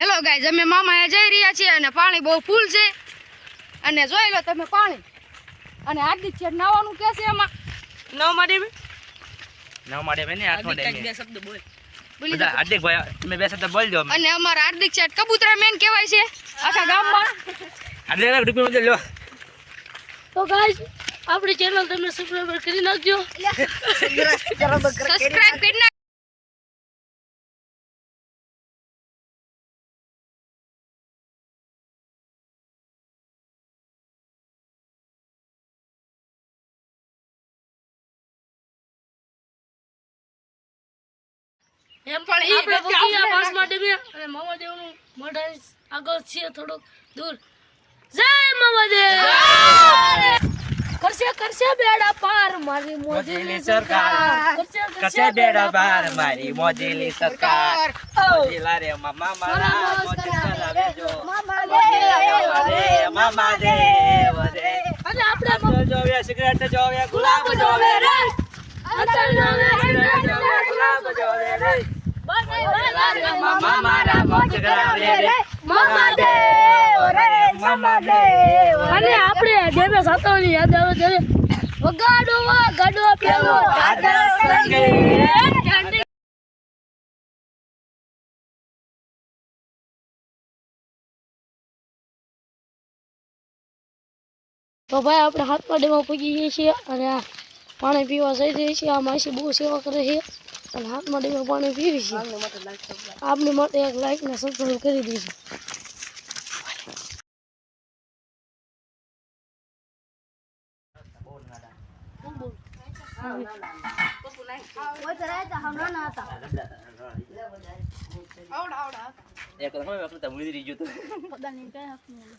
Hello guys, અમે મામાએ જઈ રહ્યા છીએ અને પાણી બહુ ફૂલ છે અને જોઈ લો તમે પાણી. અને હાર્દિક છે નાવાનું કે છે એમાં નવ માટે ને આઠમાં ડે બે શબ્દ બોલ. બોલી બધા હાર્દિક ભાઈ તમે બે શબ્દ બોલજો. અને અમારા હાર્દિક છે કબૂતરા મેન કહેવાય છે આખા ગામમાં. હાર્દિક રૂપિયા મત લો. તો ગાઈસ આપણી ચેનલ તમે સબસ્ક્રાઇબ કરી નાખજો. સબસ્ક્રાઇબ કરી નાખ. એમ પણ આપણે બગીયા પાસમાં ડેમ્યા અને મામાદેવનું મોઢા આગળ છે થોડુંક દૂર. જય મામાદેવ. કરશે બેડા પાર મારી મોજીલી સરકાર. કસે બેડા બાર મારી મોજીલી સરકાર. મોજીલા રે મામા મારા મોજ કરાવે જો. મામા દેવ રે. અને આપણે જોવે સિગરેટ જોવે ગુલાબ જોવે રે. ગુલાબ જોવે રે. મામા મારા મોજ કરાવે રે. અને આપણે ડેમે સાતવની યાદ આવે ત્યારે વગાડો ગાડો પેલો દાદા સંગે. તો ભાઈ આપણે હાથમાં ડેમાં પૂગી ગઈએ છીએ અને આ પાણી પીવા જઈ રહીએ છીએ. આ માસી બહુ સેવા કરે છે અને હાથમાં ડેમાં પાણી પીવી છે. આપની માટે એક લાઈક ને સબસ્ક્રાઇબ કરી દીધું. એક તો મુળી રહી ગયું તો પતા નહીં કઈ હાથમાં